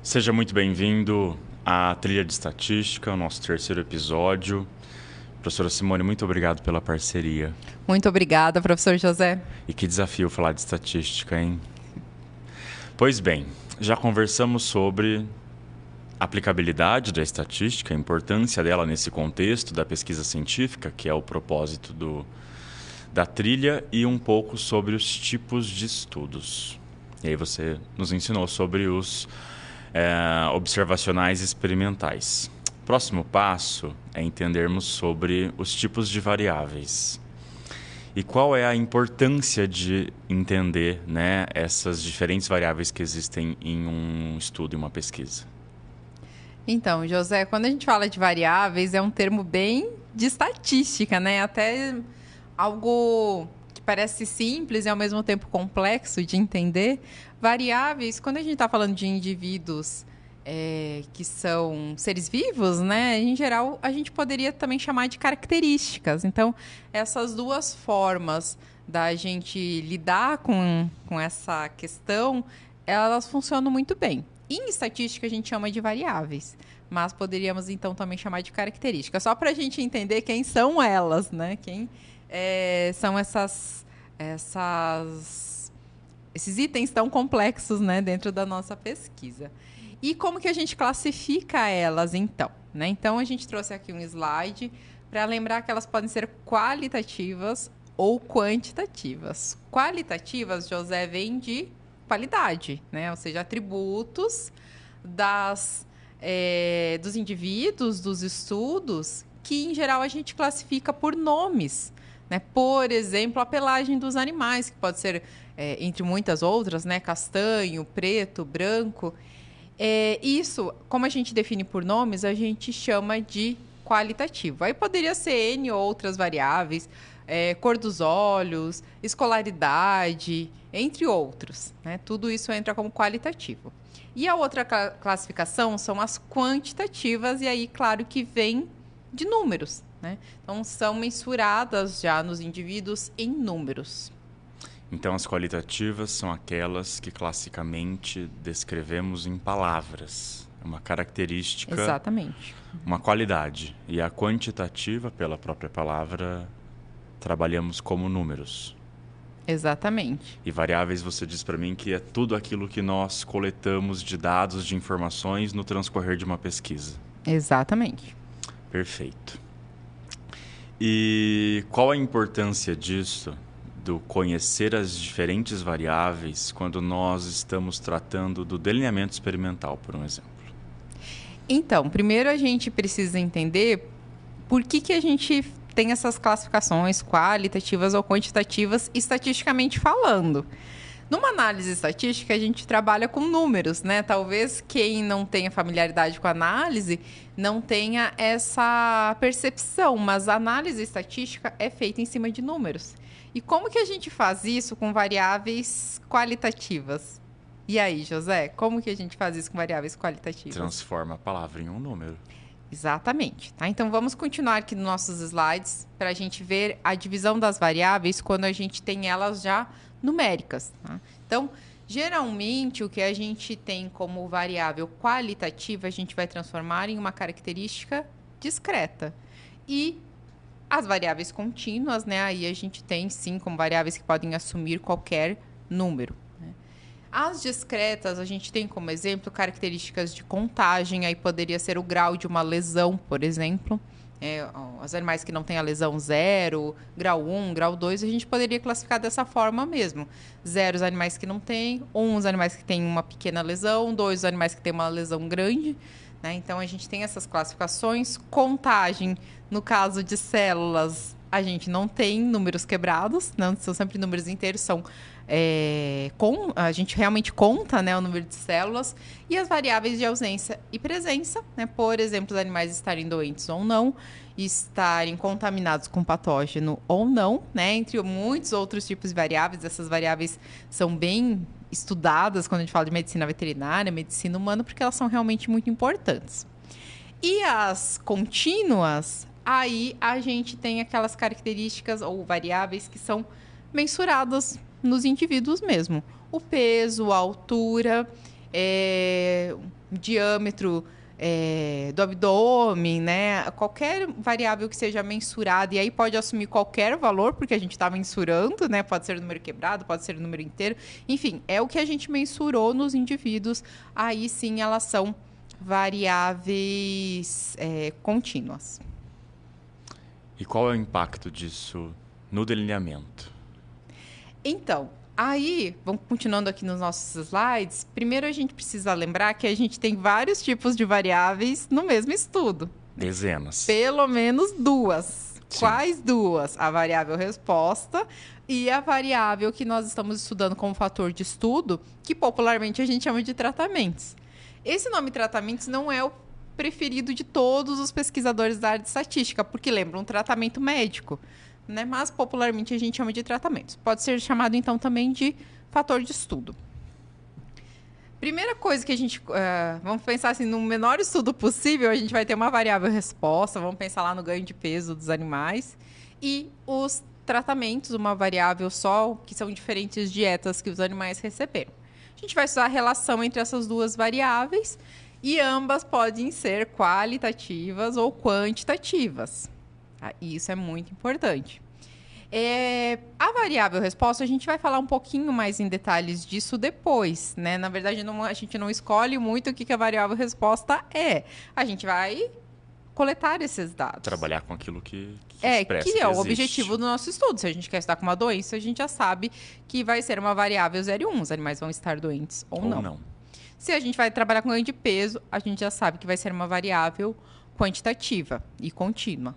Seja muito bem-vindo à Trilha de Estatística, o nosso terceiro episódio. Professora Simone, muito obrigado pela parceria. Muito obrigada, professor José. E que desafio falar de estatística, hein? Pois bem, já conversamos sobre a aplicabilidade da estatística, a importância dela nesse contexto da pesquisa científica, que é o propósito da trilha, e um pouco sobre os tipos de estudos. E aí você nos ensinou sobre os observacionais experimentais. Próximo passo é entendermos sobre os tipos de variáveis. E qual é a importância de entender, essas diferentes variáveis que existem em um estudo, em uma pesquisa? Então, José, quando a gente fala de variáveis, é um termo bem de estatística, né? Até algo que parece simples e ao mesmo tempo complexo de entender. Variáveis, quando a gente está falando de indivíduos que são seres vivos, né? Em geral, a gente poderia também chamar de características. Então, essas duas formas da gente lidar com essa questão, elas funcionam muito bem. Em estatística, a gente chama de variáveis, mas poderíamos, então, também chamar de características. Só para a gente entender quem são elas, né? Quem são esses itens tão complexos, né, dentro da nossa pesquisa. E como que a gente classifica elas, então? Né? Então, a gente trouxe aqui um slide para lembrar que elas podem ser qualitativas ou quantitativas. Qualitativas, José, vem de qualidade, né? Ou seja, atributos dos indivíduos, dos estudos, que, em geral, a gente classifica por nomes. Né? Por exemplo, a pelagem dos animais, que pode ser, entre muitas outras, né? Castanho, preto, branco. Isso, como a gente define por nomes, a gente chama de qualitativo. Aí poderia ser N outras variáveis, cor dos olhos, escolaridade, entre outros. Né? Tudo isso entra como qualitativo. E a outra classificação são as quantitativas, e aí, claro, que vem de números. Né? Então, são mensuradas já nos indivíduos em números. Então, as qualitativas são aquelas que classicamente descrevemos em palavras. É uma característica, exatamente, uma qualidade. E a quantitativa, pela própria palavra, trabalhamos como números. Exatamente. E variáveis, você diz para mim que é tudo aquilo que nós coletamos de dados, de informações no transcorrer de uma pesquisa. Exatamente. Perfeito. E qual a importância disso, do conhecer as diferentes variáveis, quando nós estamos tratando do delineamento experimental, por um exemplo? Então, primeiro a gente precisa entender por que a gente tem essas classificações qualitativas ou quantitativas, estatisticamente falando. Numa análise estatística, a gente trabalha com números, né? Talvez quem não tenha familiaridade com a análise não tenha essa percepção, mas a análise estatística é feita em cima de números. E como que a gente faz isso com variáveis qualitativas? E aí, José, como que a gente faz isso com variáveis qualitativas? Transforma a palavra em um número. Exatamente. Tá? Então, vamos continuar aqui nos nossos slides para a gente ver a divisão das variáveis quando a gente tem elas já numéricas. Tá? Então, geralmente, o que a gente tem como variável qualitativa, a gente vai transformar em uma característica discreta. E as variáveis contínuas, né? Aí a gente tem, sim, como variáveis que podem assumir qualquer número. Né? As discretas, a gente tem como exemplo características de contagem, aí poderia ser o grau de uma lesão, por exemplo. Os animais que não têm a lesão 0, grau 1, grau 2, a gente poderia classificar dessa forma mesmo. 0 os animais que não têm, 1 os animais que têm uma pequena lesão, 2 os animais que têm uma lesão grande. Né? Então, a gente tem essas classificações. Contagem, no caso de células, a gente não tem números quebrados, não são sempre números inteiros, a gente realmente conta, né, o número de células. E as variáveis de ausência e presença, né, por exemplo, os animais estarem doentes ou não, estarem contaminados com patógeno ou não, né, entre muitos outros tipos de variáveis. Essas variáveis são bem estudadas quando a gente fala de medicina veterinária, medicina humana, porque elas são realmente muito importantes. E as contínuas, aí a gente tem aquelas características ou variáveis que são mensuradas nos indivíduos mesmo. O peso, a altura, diâmetro do abdômen, né? Qualquer variável que seja mensurada, e aí pode assumir qualquer valor, porque a gente está mensurando, né? Pode ser número quebrado, pode ser número inteiro. Enfim, é o que a gente mensurou nos indivíduos. Aí sim elas são variáveis contínuas. E qual é o impacto disso no delineamento? Então, aí, vamos continuando aqui nos nossos slides. Primeiro, a gente precisa lembrar que a gente tem vários tipos de variáveis no mesmo estudo. Dezenas. Pelo menos duas. Sim. Quais duas? A variável resposta e a variável que nós estamos estudando como fator de estudo, que popularmente a gente chama de tratamentos. Esse nome tratamentos não é o preferido de todos os pesquisadores da área de estatística, porque lembra um tratamento médico, né? Mas popularmente a gente chama de tratamentos. Pode ser chamado então também de fator de estudo. Primeira coisa que a gente... vamos pensar assim, no menor estudo possível, a gente vai ter uma variável resposta, vamos pensar lá no ganho de peso dos animais, e os tratamentos, uma variável só, que são diferentes dietas que os animais receberam. A gente vai estudar a relação entre essas duas variáveis, e ambas podem ser qualitativas ou quantitativas. Isso é muito importante. A variável resposta, a gente vai falar um pouquinho mais em detalhes disso depois, né? Na verdade, a gente não escolhe muito o que a variável resposta é. A gente vai coletar esses dados. Trabalhar com aquilo que expressa, que é o existe. objetivo do nosso estudo. Se a gente quer estudar com uma doença, a gente já sabe que vai ser uma variável 0 e 1. Os animais vão estar doentes ou não. Se a gente vai trabalhar com ganho de peso, a gente já sabe que vai ser uma variável quantitativa e contínua.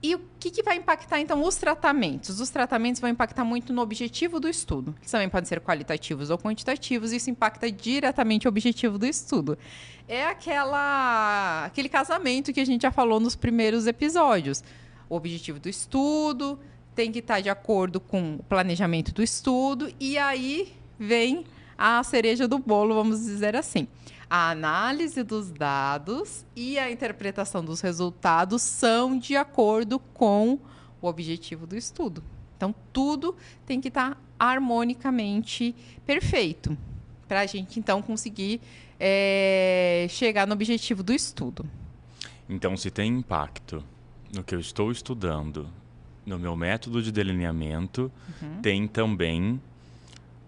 E o que vai impactar, então, os tratamentos? Os tratamentos vão impactar muito no objetivo do estudo. Eles também podem ser qualitativos ou quantitativos, e isso impacta diretamente o objetivo do estudo. É aquele casamento que a gente já falou nos primeiros episódios. O objetivo do estudo tem que estar de acordo com o planejamento do estudo, e aí vem a cereja do bolo, vamos dizer assim. A análise dos dados e a interpretação dos resultados são de acordo com o objetivo do estudo. Então, tudo tem que estar harmonicamente perfeito para a gente, então, conseguir chegar no objetivo do estudo. Então, se tem impacto no que eu estou estudando, no meu método de delineamento, tem também...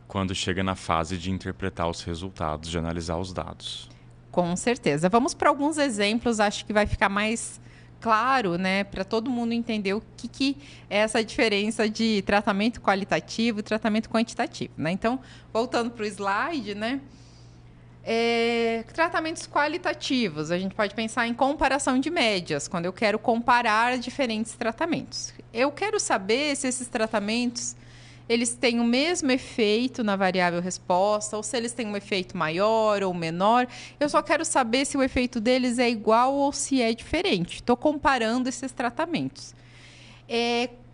quando chega na fase de interpretar os resultados, de analisar os dados. Com certeza. Vamos para alguns exemplos, acho que vai ficar mais claro, né, para todo mundo entender o que é essa diferença de tratamento qualitativo e tratamento quantitativo, né? Então, voltando para o slide, né, tratamentos qualitativos, a gente pode pensar em comparação de médias, quando eu quero comparar diferentes tratamentos. Eu quero saber se esses tratamentos eles têm o mesmo efeito na variável resposta, ou se eles têm um efeito maior ou menor. Eu só quero saber se o efeito deles é igual ou se é diferente. Estou comparando esses tratamentos.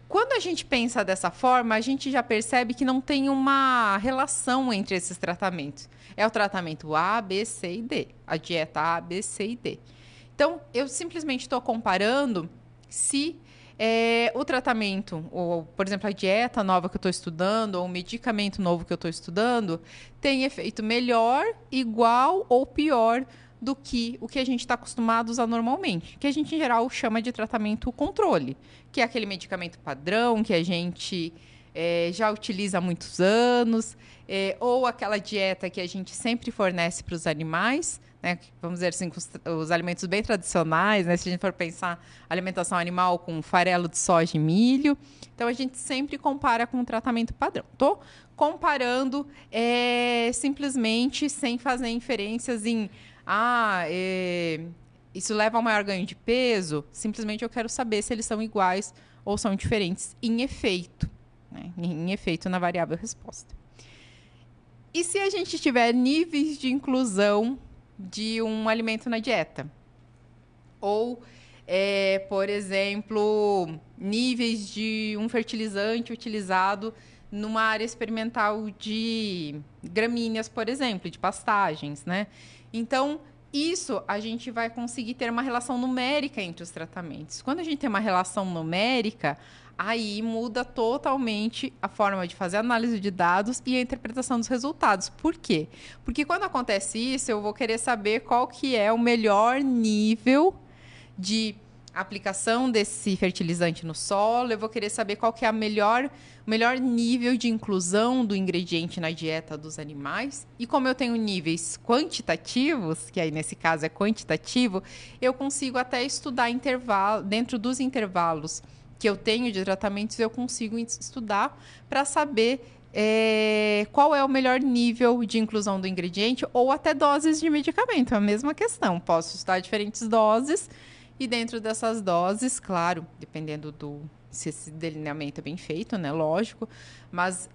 Quando a gente pensa dessa forma, a gente já percebe que não tem uma relação entre esses tratamentos. É o tratamento A, B, C e D. A dieta A, B, C e D. Então, eu simplesmente estou comparando se... o tratamento, ou, por exemplo, a dieta nova que eu estou estudando, ou o medicamento novo que eu estou estudando, tem efeito melhor, igual ou pior do que o que a gente está acostumado a usar normalmente, que a gente, em geral, chama de tratamento controle, que é aquele medicamento padrão que a gente já utiliza há muitos anos, ou aquela dieta que a gente sempre fornece para os animais, né, vamos dizer assim, os alimentos bem tradicionais, né, se a gente for pensar alimentação animal com farelo de soja e milho. Então, a gente sempre compara com o tratamento padrão. Estou comparando simplesmente sem fazer inferências em isso leva a um maior ganho de peso. Simplesmente eu quero saber se eles são iguais ou são diferentes em efeito, né, em efeito na variável resposta. E se a gente tiver níveis de inclusão de um alimento na dieta? Ou, por exemplo, níveis de um fertilizante utilizado numa área experimental de gramíneas, por exemplo, de pastagens, né? Então, isso a gente vai conseguir ter uma relação numérica entre os tratamentos. Quando a gente tem uma relação numérica, aí muda totalmente a forma de fazer a análise de dados e a interpretação dos resultados. Por quê? Porque quando acontece isso, eu vou querer saber qual que é o melhor nível de aplicação desse fertilizante no solo, eu vou querer saber qual que é o melhor nível de inclusão do ingrediente na dieta dos animais. E como eu tenho níveis quantitativos, que aí nesse caso é quantitativo, eu consigo até estudar dentro dos intervalos que eu tenho de tratamentos, eu consigo estudar para saber qual é o melhor nível de inclusão do ingrediente ou até doses de medicamento. É a mesma questão. Posso estudar diferentes doses e dentro dessas doses, claro, dependendo se esse delineamento é bem feito, né? Lógico. Mas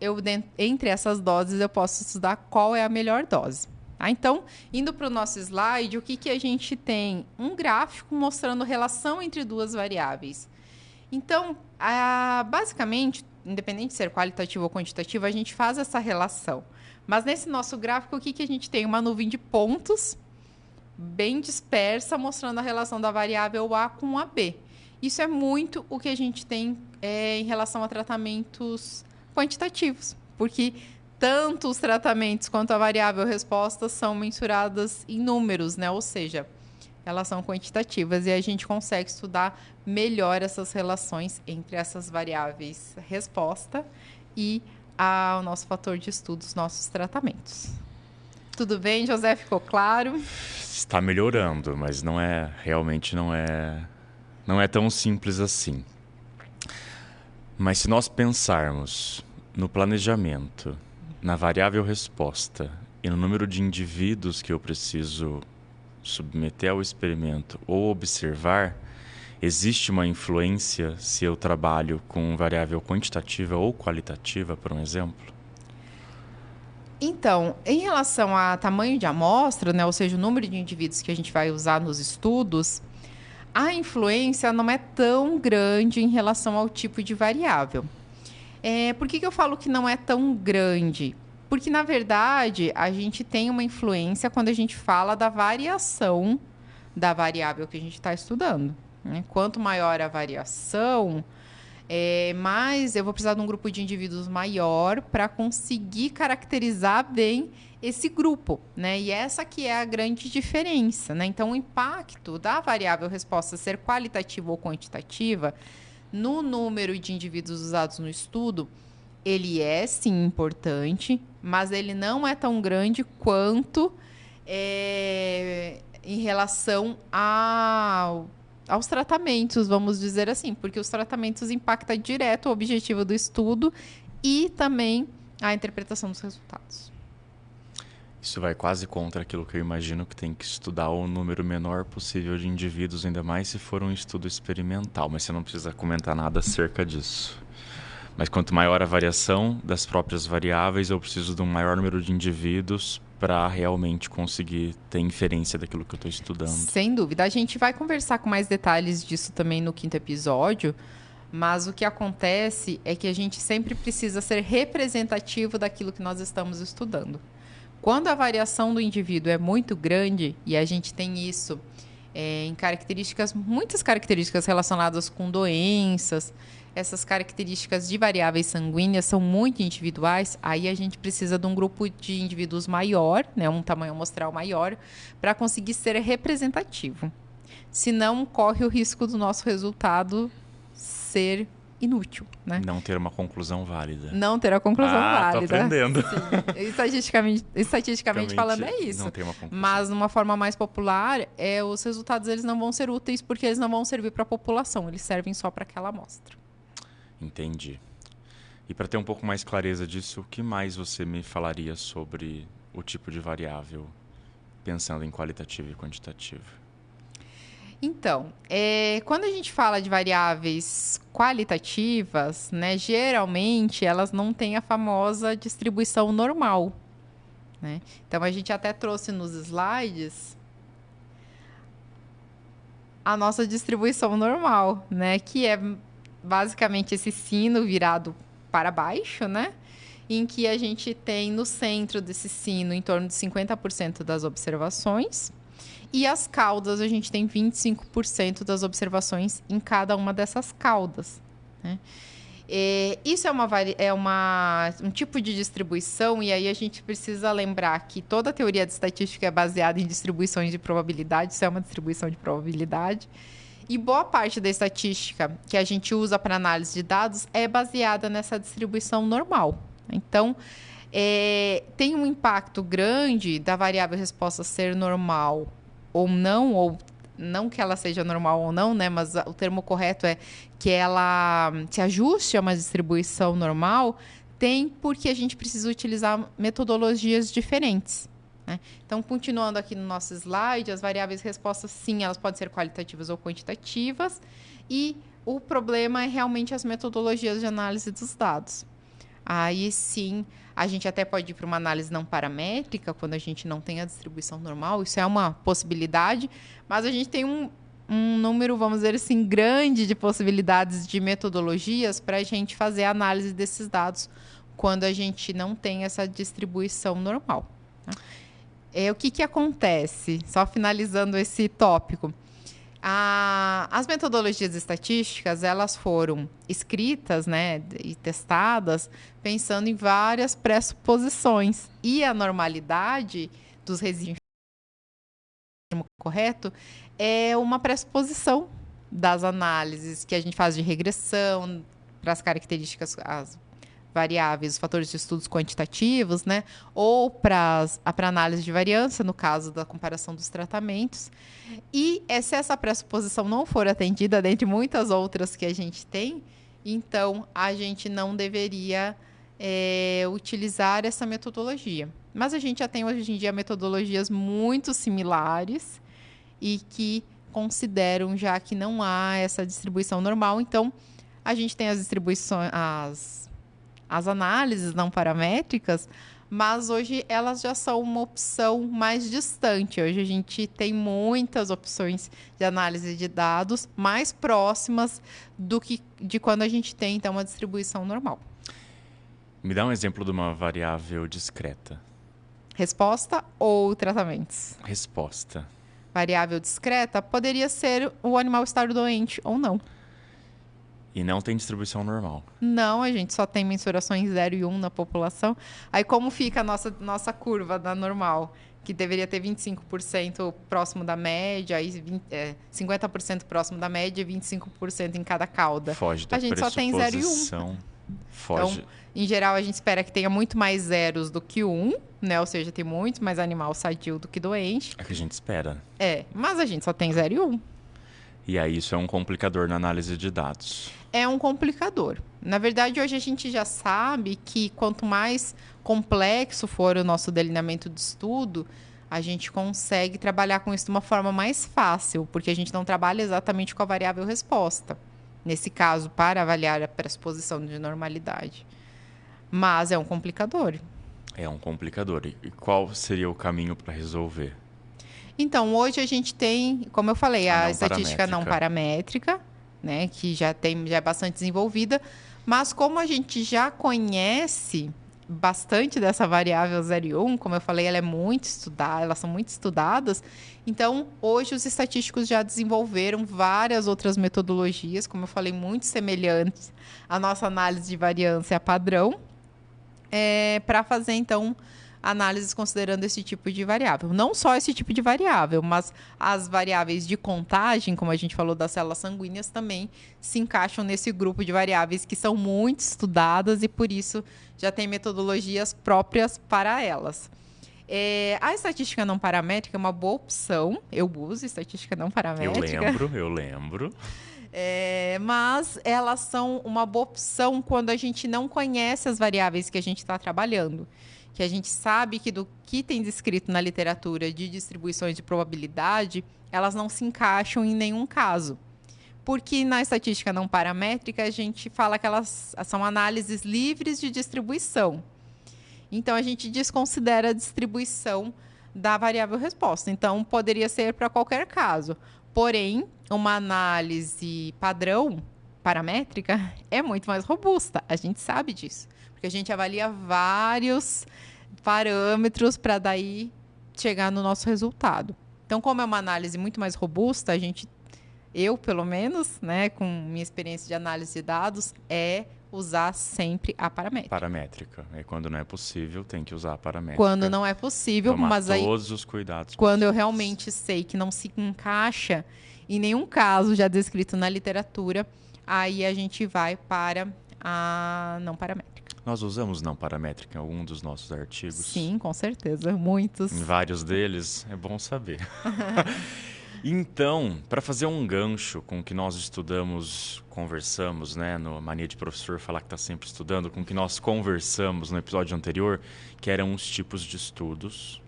entre essas doses eu posso estudar qual é a melhor dose. Tá? Então, indo para o nosso slide, o que a gente tem? Um gráfico mostrando relação entre duas variáveis. Então, basicamente, independente de ser qualitativo ou quantitativo, a gente faz essa relação. Mas nesse nosso gráfico, o que a gente tem? Uma nuvem de pontos bem dispersa, mostrando a relação da variável A com a B. Isso é muito o que a gente tem em relação a tratamentos quantitativos, porque tanto os tratamentos quanto a variável resposta são mensuradas em números, né? Ou seja, elas são quantitativas e a gente consegue estudar melhor essas relações entre essas variáveis resposta e o nosso fator de estudo, os nossos tratamentos. Tudo bem, José? Ficou claro? Está melhorando, mas realmente não é tão simples assim. Mas se nós pensarmos no planejamento, na variável resposta e no número de indivíduos que eu preciso submeter ao experimento ou observar, existe uma influência se eu trabalho com variável quantitativa ou qualitativa, por um exemplo? Então, em relação a tamanho de amostra, né, ou seja, o número de indivíduos que a gente vai usar nos estudos, a influência não é tão grande em relação ao tipo de variável. Por que eu falo que não é tão grande? Porque, na verdade, a gente tem uma influência quando a gente fala da variação da variável que a gente está estudando. Né? Quanto maior a variação, mais eu vou precisar de um grupo de indivíduos maior para conseguir caracterizar bem esse grupo, né? E essa que é a grande diferença, né? Então, o impacto da variável resposta ser qualitativa ou quantitativa no número de indivíduos usados no estudo, ele é sim importante, mas ele não é tão grande quanto em relação aos tratamentos, vamos dizer assim, porque os tratamentos impactam direto o objetivo do estudo e também a interpretação dos resultados. Isso vai quase contra aquilo que eu imagino que tem que estudar o número menor possível de indivíduos, ainda mais se for um estudo experimental, mas você não precisa comentar nada acerca disso. Mas quanto maior a variação das próprias variáveis, eu preciso de um maior número de indivíduos para realmente conseguir ter inferência daquilo que eu estou estudando. Sem dúvida. A gente vai conversar com mais detalhes disso também no 5º episódio, mas o que acontece é que a gente sempre precisa ser representativo daquilo que nós estamos estudando. Quando a variação do indivíduo é muito grande, e a gente tem isso em muitas características relacionadas com doenças, essas características de variáveis sanguíneas são muito individuais, aí a gente precisa de um grupo de indivíduos maior, né, um tamanho amostral maior, para conseguir ser representativo. Senão, corre o risco do nosso resultado ser inútil, né? Não ter uma conclusão válida. Não ter a conclusão válida. Tô aprendendo. Sim. Estatisticamente falando é isso. Não tem uma conclusão. Mas, de uma forma mais popular, os resultados eles não vão ser úteis porque eles não vão servir para a população. Eles servem só para aquela amostra. Entendi. E para ter um pouco mais clareza disso, o que mais você me falaria sobre o tipo de variável, pensando em qualitativo e quantitativo? Então, quando a gente fala de variáveis qualitativas, né, geralmente elas não têm a famosa distribuição normal. Né? Então, a gente até trouxe nos slides a nossa distribuição normal, né, que é basicamente esse sino virado para baixo, né, em que a gente tem no centro desse sino em torno de 50% das observações. E as caudas, a gente tem 25% das observações em cada uma dessas caudas. né? Isso um tipo de distribuição, e aí a gente precisa lembrar que toda a teoria de estatística é baseada em distribuições de probabilidade, isso é uma distribuição de probabilidade. E boa parte da estatística que a gente usa para análise de dados é baseada nessa distribuição normal. Então, tem um impacto grande da variável resposta ser normal ou não que ela seja normal ou não, né? Mas o termo correto é que ela se ajuste a uma distribuição normal, porque a gente precisa utilizar metodologias diferentes, né? Então, continuando aqui no nosso slide, as variáveis respostas, sim, elas podem ser qualitativas ou quantitativas, e o problema é realmente as metodologias de análise dos dados. Aí sim, a gente até pode ir para uma análise não paramétrica, quando a gente não tem a distribuição normal, isso é uma possibilidade, mas a gente tem um número, vamos dizer assim, grande de possibilidades de metodologias para a gente fazer a análise desses dados quando a gente não tem essa distribuição normal, tá? O que acontece? Só finalizando esse tópico. As metodologias estatísticas, elas foram escritas, né, e testadas pensando em várias pressuposições. E a normalidade dos resíduos correto é uma pressuposição das análises que a gente faz de regressão para as características, as variáveis, os fatores de estudos quantitativos, né, ou para análise de variância, no caso da comparação dos tratamentos. E se essa pressuposição não for atendida, dentre muitas outras que a gente tem, então a gente não deveria utilizar essa metodologia. Mas a gente já tem hoje em dia metodologias muito similares e que consideram já que não há essa distribuição normal. Então, a gente tem as distribuições, as análises não paramétricas, mas hoje elas já são uma opção mais distante. Hoje a gente tem muitas opções de análise de dados mais próximas de quando a gente tem, então, uma distribuição normal. Me dá um exemplo de uma variável discreta. Resposta ou tratamentos? Resposta. Variável discreta poderia ser o animal estar doente ou não. E não tem distribuição normal. Não, a gente só tem mensurações 0 e 1 na população. Aí como fica a nossa curva da normal? Que deveria ter 25% próximo da média, aí 50% próximo da média e 25% em cada cauda. Foge da a gente só tem 0 e 1. Foge. Então, em geral, a gente espera que tenha muito mais zeros do que 1, né? Ou seja, tem muito mais animal sadio do que doente. É o que a gente espera. Mas a gente só tem 0 e 1. E aí isso é um complicador na análise de dados. É um complicador. Na verdade, hoje a gente já sabe que quanto mais complexo for o nosso delineamento de estudo, a gente consegue trabalhar com isso de uma forma mais fácil, porque a gente não trabalha exatamente com a variável resposta, nesse caso, para avaliar a pressuposição de normalidade. Mas é um complicador. É um complicador. E qual seria o caminho para resolver? Então, hoje a gente tem, como eu falei, a estatística não paramétrica, né, que já é bastante desenvolvida, mas como a gente já conhece bastante dessa variável 0 e 1, como eu falei, ela é muito estudada, elas são muito estudadas, então hoje os estatísticos já desenvolveram várias outras metodologias, como eu falei, muito semelhantes à nossa análise de variância padrão, para fazer então análises considerando esse tipo de variável. Não só esse tipo de variável, mas as variáveis de contagem, como a gente falou das células sanguíneas, também se encaixam nesse grupo de variáveis que são muito estudadas e, por isso, já tem metodologias próprias para elas. A estatística não paramétrica é uma boa opção. Eu uso estatística não paramétrica. Eu lembro. Mas elas são uma boa opção quando a gente não conhece as variáveis que a gente está trabalhando. Que a gente sabe que do que tem descrito na literatura de distribuições de probabilidade, elas não se encaixam em nenhum caso. Porque na estatística não paramétrica, a gente fala que elas são análises livres de distribuição. Então, a gente desconsidera a distribuição da variável resposta. Então, poderia ser para qualquer caso. Porém, uma análise padrão paramétrica é muito mais robusta. A gente sabe disso. Porque a gente avalia vários parâmetros para daí chegar no nosso resultado. Então, como é uma análise muito mais robusta, a gente eu, pelo menos, né, com minha experiência de análise de dados, é usar sempre a paramétrica. Paramétrica. E quando não é possível, tem que usar a paramétrica. Quando não é possível, tomar mas aí todos os cuidados quando eu possíveis. realmente sei que não se encaixa em nenhum caso já descrito na literatura, aí a gente vai para a não paramétrica. Nós usamos não paramétrica em algum dos nossos artigos? Sim, com certeza, muitos. Em vários deles, é bom saber. Então, para fazer um gancho com o que nós estudamos, conversamos, né, no Mania de Professor falar que está sempre estudando, com o que nós conversamos no episódio anterior, que eram os tipos de estudos,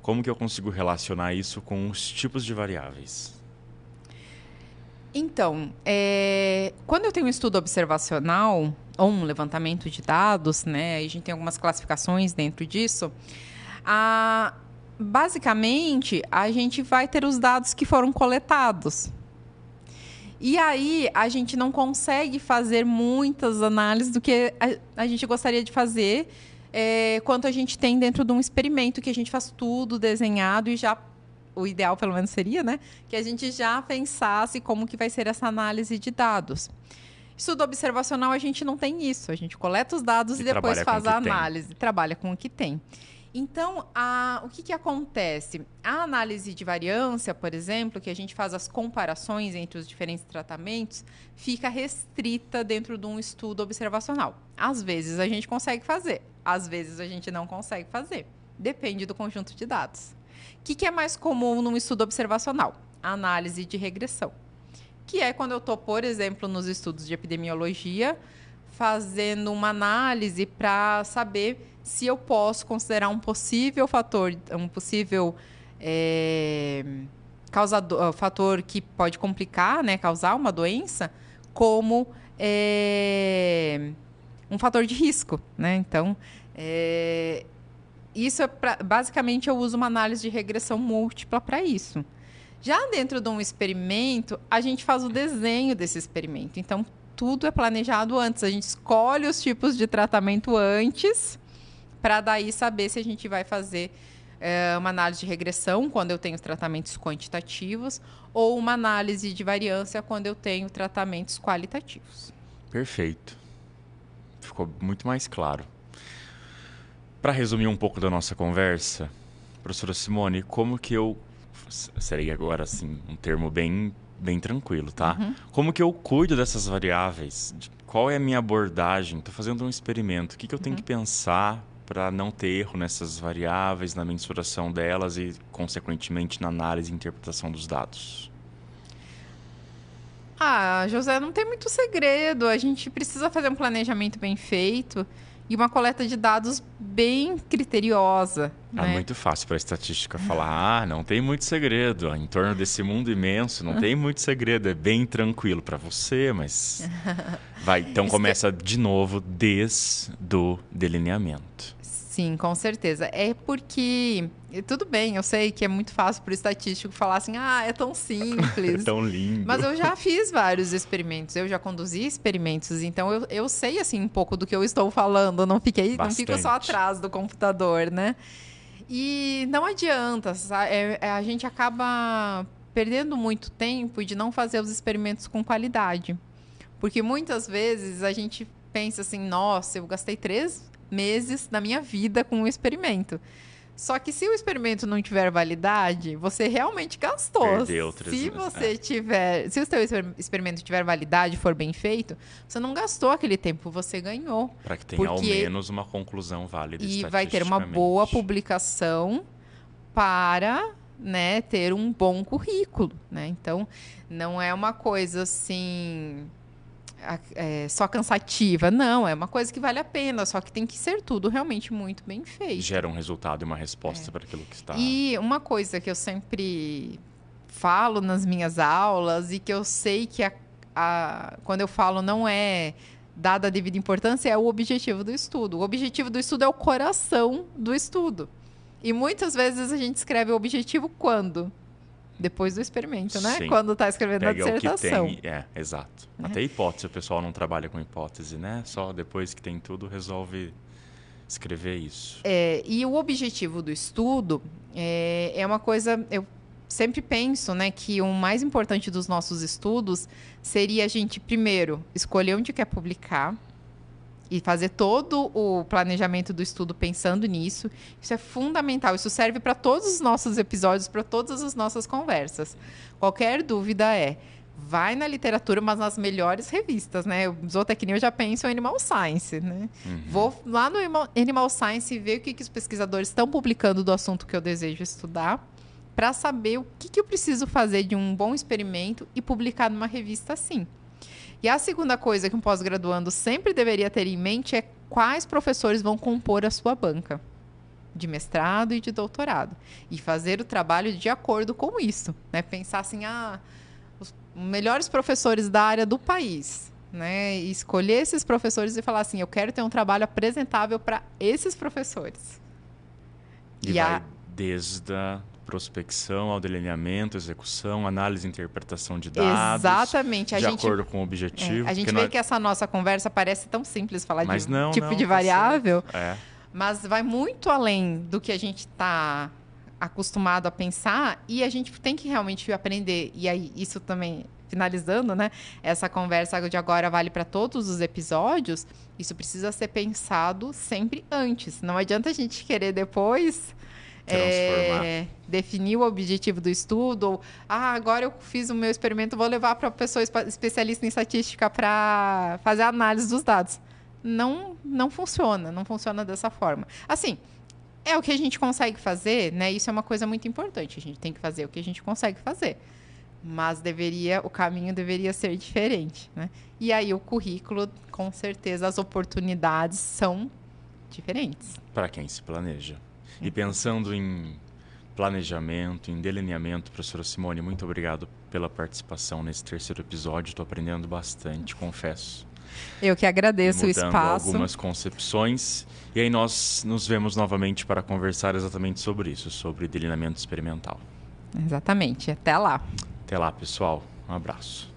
como que eu consigo relacionar isso com os tipos de variáveis? Então, quando eu tenho um estudo observacional ou um levantamento de dados, né, a gente tem algumas classificações dentro disso, basicamente, a gente vai ter os dados que foram coletados. E aí, a gente não consegue fazer muitas análises do que a gente gostaria de fazer quanto a gente tem dentro de um experimento, que a gente faz tudo desenhado e já... O ideal, pelo menos, seria, né, que a gente já pensasse como que vai ser essa análise de dados. Estudo observacional, a gente não tem isso. A gente coleta os dados e depois faz a análise. Trabalha com o que tem. Então, o que acontece? A análise de variância, por exemplo, que a gente faz as comparações entre os diferentes tratamentos, fica restrita dentro de um estudo observacional. Às vezes a gente consegue fazer, às vezes a gente não consegue fazer. Depende do conjunto de dados. O que é mais comum num estudo observacional? A análise de regressão, que é quando eu estou, por exemplo, nos estudos de epidemiologia, fazendo uma análise para saber se eu posso considerar um possível fator, fator que pode complicar, né, causar uma doença, como um fator de risco, né? Então, isso basicamente eu uso uma análise de regressão múltipla para isso. Já dentro de um experimento, a gente faz o desenho desse experimento. Então, tudo é planejado antes. A gente escolhe os tipos de tratamento antes, para daí saber se a gente vai fazer uma análise de regressão, quando eu tenho tratamentos quantitativos, ou uma análise de variância, quando eu tenho tratamentos qualitativos. Perfeito. Ficou muito mais claro. Para resumir um pouco da nossa conversa, professora Simone, como que eu... Seria agora, assim, um termo bem tranquilo, tá? Como que eu cuido dessas variáveis? Qual é a minha abordagem? Estou fazendo um experimento. O que eu tenho que pensar para não ter erro nessas variáveis, na mensuração delas e, consequentemente, na análise e interpretação dos dados? José, não tem muito segredo. A gente precisa fazer um planejamento bem feito e uma coleta de dados bem criteriosa. É muito fácil para a estatística falar, não tem muito segredo. Em torno desse mundo imenso, não tem muito segredo. É bem tranquilo para você, mas... Então começa de novo desde o delineamento. Sim, com certeza. É porque, tudo bem, eu sei que é muito fácil para o estatístico falar assim, é tão simples. É tão lindo. Mas eu já fiz vários experimentos, eu já conduzi experimentos, então eu sei assim um pouco do que eu estou falando, não fico só atrás do computador, né? E não adianta, a gente acaba perdendo muito tempo de não fazer os experimentos com qualidade. Porque muitas vezes a gente pensa assim, nossa, eu gastei 3 meses da minha vida com um experimento. Só que se o experimento não tiver validade, você realmente gastou. Perdeu 3 meses. Se o seu experimento tiver validade e for bem feito, você não gastou aquele tempo, você ganhou. Para que tenha ao menos uma conclusão válida e vai ter uma boa publicação para, né, ter um bom currículo, né? Então, não é uma coisa assim... só cansativa. Não, é uma coisa que vale a pena, só que tem que ser tudo realmente muito bem feito. Gera um resultado e uma resposta para aquilo que está... E uma coisa que eu sempre falo nas minhas aulas e que eu sei que quando eu falo não é dada a devida importância, é o objetivo do estudo. O objetivo do estudo é o coração do estudo. E muitas vezes a gente escreve o objetivo quando? Depois do experimento, né? Sim. Quando está escrevendo a dissertação. O que tem, exato. Até hipótese, o pessoal não trabalha com hipótese, né? Só depois que tem tudo, resolve escrever isso. E o objetivo do estudo é uma coisa... sempre penso, né, que o mais importante dos nossos estudos seria a gente, primeiro, escolher onde quer publicar e fazer todo o planejamento do estudo pensando nisso. Isso é fundamental. Isso serve para todos os nossos episódios, para todas as nossas conversas. Qualquer dúvida vai na literatura, mas nas melhores revistas, né? Zootecnia eu já penso em Animal Science, né? Vou lá no Animal Science e ver o que os pesquisadores estão publicando do assunto que eu desejo estudar, para saber o que eu preciso fazer de um bom experimento e publicar numa revista assim. E a segunda coisa que um pós-graduando sempre deveria ter em mente é quais professores vão compor a sua banca de mestrado e de doutorado. E fazer o trabalho de acordo com isso, né? Pensar assim, os melhores professores da área do país, né? E escolher esses professores e falar assim, eu quero ter um trabalho apresentável para esses professores. E vai desde a prospecção ao delineamento, execução, análise e interpretação de dados. Exatamente. De acordo com o objetivo. A gente vê que essa nossa conversa parece tão simples falar de tipo de tá variável, certo. Mas vai muito além do que a gente está acostumado a pensar e a gente tem que realmente aprender. E aí, isso também, finalizando, né? Essa conversa de agora vale para todos os episódios. Isso precisa ser pensado sempre antes. Não adianta a gente querer depois definir o objetivo do estudo, ou agora eu fiz o meu experimento, vou levar para a pessoa especialista em estatística para fazer a análise dos dados. Não funciona dessa forma. Assim, é o que a gente consegue fazer, né? Isso é uma coisa muito importante, a gente tem que fazer o que a gente consegue fazer. Mas o caminho deveria ser diferente, né? E aí o currículo, com certeza, as oportunidades são diferentes. Para quem se planeja. E pensando em planejamento, em delineamento, professora Simone, muito obrigado pela participação nesse terceiro episódio. Estou aprendendo bastante, confesso. Eu que agradeço o espaço. Algumas concepções. E aí nós nos vemos novamente para conversar exatamente sobre isso, sobre delineamento experimental. Exatamente. Até lá. Até lá, pessoal. Um abraço.